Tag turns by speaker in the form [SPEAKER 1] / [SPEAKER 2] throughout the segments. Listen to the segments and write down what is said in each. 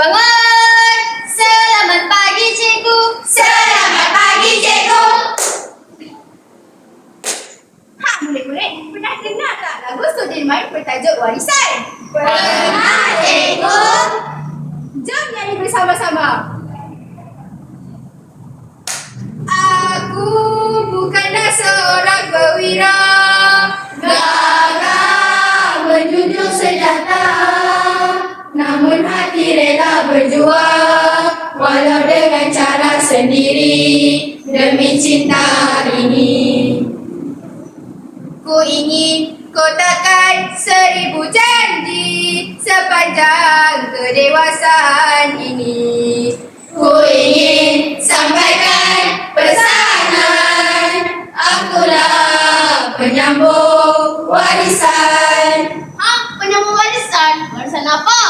[SPEAKER 1] Bangun! Selamat pagi, cikgu.
[SPEAKER 2] Selamat pagi, cikgu.
[SPEAKER 1] Murid-murid, pernah dengar tak lagu Sudirman bertajuk Warisan?
[SPEAKER 2] Pernah, cikgu.
[SPEAKER 1] Jom nyanyi bersama-sama. Aku bukanlah seorang perwira,
[SPEAKER 2] gagah menjunjung senjata, namun hati rela berjuang, walau dengan cara sendiri, demi cinta ini.
[SPEAKER 1] ku ingin kotakkan 1000 janji sepanjang kedewasaan ini.
[SPEAKER 2] Ku ingin sampaikan pesanan, akulah penyambung warisan.
[SPEAKER 1] Penyambung warisan? Warisan apa?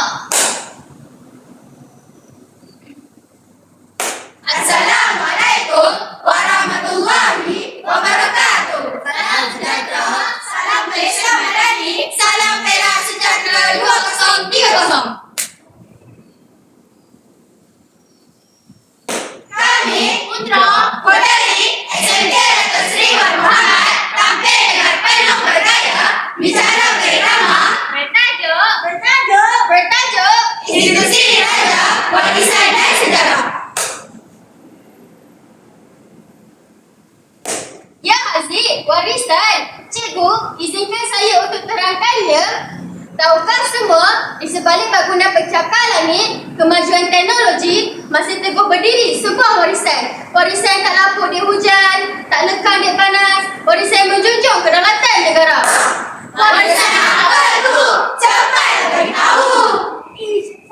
[SPEAKER 2] Assalamualaikum warahmatullahi wabarakatuh. Salam sejahtera, salam Malaysia Madani, salam Perak Sejahtera 2030. Kami, Putra Puteri SMK Datuk Seri Wan Muhammad, tampil dengan penuh bergaya, bicara berirama, bertajuk Institusi Diraja Warisan dan Sejarah.
[SPEAKER 1] Ya Aziz, warisan. Cikgu, izinkan saya untuk terangkannya. Tahukah semua, di sebalik bangunan pencakar langit, kemajuan teknologi masih teguh berdiri sebuah warisan. Warisan tak lapuk di hujan, tak lekang di panas. Warisan menjunjung kedaulatan negara.
[SPEAKER 2] Warisan apa tu? Cepat beritahu.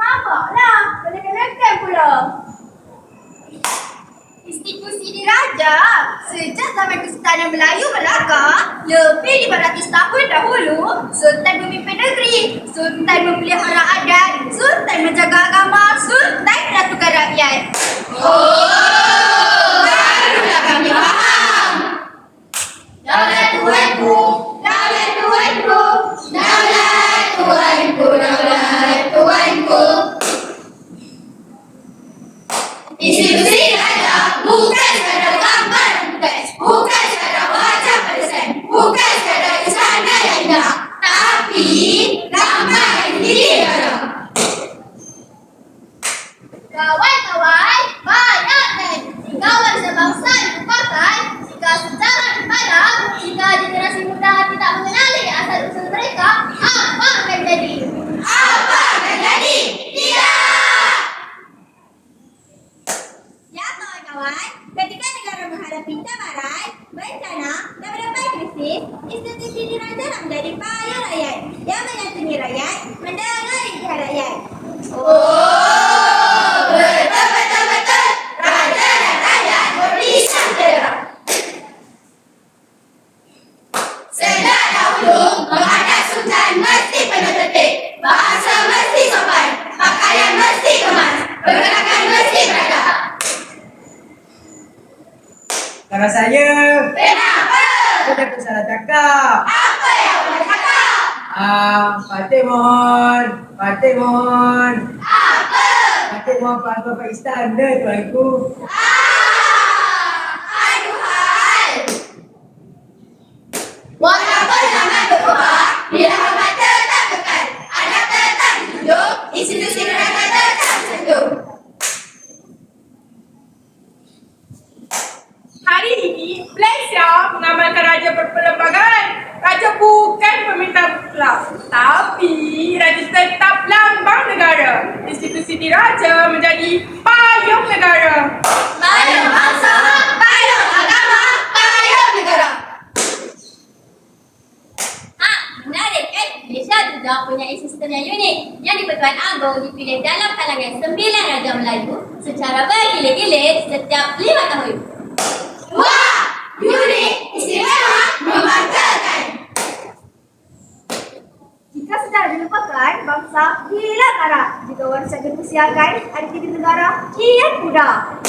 [SPEAKER 1] Sabarlah, boleh-bolehkan pula. Institusi diraja sejak zaman Kesultanan Melayu Melaka lebih 500 tahun dahulu, Sultan memimpin negeri, Sultan memelihara adat, Sultan menjaga agama, Sultan menentukan rakyat.
[SPEAKER 2] Oh, barulah kami faham. Daulat Tuanku, daulat Tuanku, daulat Tuanku, daulat Tuanku. Institusi diraja bukan sekadar gambar teks, bukan sekadar wajah pedesan, bukan sekadar istana yang indah, tapi gambaran diri negara.
[SPEAKER 1] Kawan-kawan, banyak dan jika warisan bangsa dilupakan, jika sejarah dipadam, jika generasi muda tidak mengenali asal-usul mereka, apa akan jadi?
[SPEAKER 2] Apa akan jadi? Tidak!
[SPEAKER 1] Ya kawan-kawan, ketika negara menghadapi cabaran, bencana dan berbagai krisis, institusi diraja nak menjadi payung rakyat yang menyantuni rakyat, mendengar isi rakyat.
[SPEAKER 2] Oh, betul-betul. Raja dan rakyat berpisah jauh. Sejak dahulu, menghadap sultan mesti penuh tertib, bahasa mesti sopan, pakaian mesti kemas, pergerakan mesti beradab.
[SPEAKER 3] Salah saya.
[SPEAKER 2] Kenapa?
[SPEAKER 3] Saya takut salah cakap.
[SPEAKER 2] Apa yang awak cakap?
[SPEAKER 3] Fatih mohon.
[SPEAKER 2] Apa?
[SPEAKER 3] Fatih mohon Pak istana tuanku.
[SPEAKER 2] Aduhai. Walaupun zaman berubah, bila hormat tetap kekal, adab tetap dijunjung, institusi negara tetap sejuk.
[SPEAKER 4] Hari ini, Malaysia mengamalkan raja berperlembagaan. Raja bukan peminta mutlak, tapi raja tetap lambang negara. Institusi diraja menjadi payung negara.
[SPEAKER 2] Payung bangsa, payung agama, payung negara.
[SPEAKER 1] Menarik kan? Malaysia juga punya sistem yang unik yang di-Pertuan Agong dipilih dalam kalangan 9 Raja Melayu secara bergilir-gilir setiap 5 tahun.
[SPEAKER 2] Wah, unik, istimewa, membanggakan.
[SPEAKER 1] Jika sejarah dilupakan, bangsa hilang arah. Jika warisan dipersiapkan, aktiviti negara kian mudah.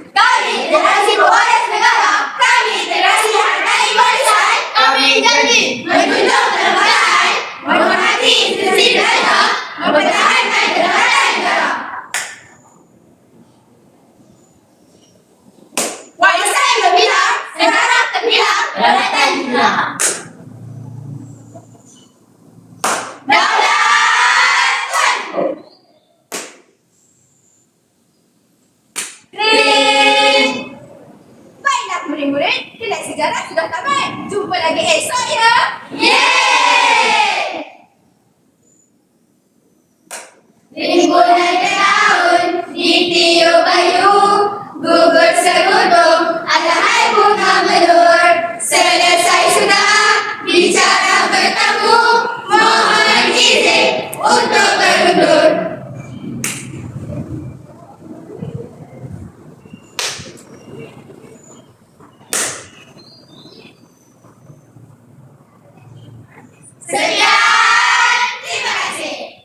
[SPEAKER 2] Kami generasi pewaris negara, kami generasi hargai warisan, kami janji menjunjung kelembagaan, menghormati institusi diraja, mempertahankan kedaulatan negara. Warisan berbilang, sekarang terbilang kedaulatan hilang. Daulat Tuanku. Ring. Baiklah murid-murid, kelas sejarah sudah tamat. Jumpa lagi esok ya. Yeay! Rimbunan tahun ditiup bayu, gugur segudung, alahai bunga melur. Selesai sudah bicara bertemu, mohon izin untuk berundur. Sekian, terima kasih.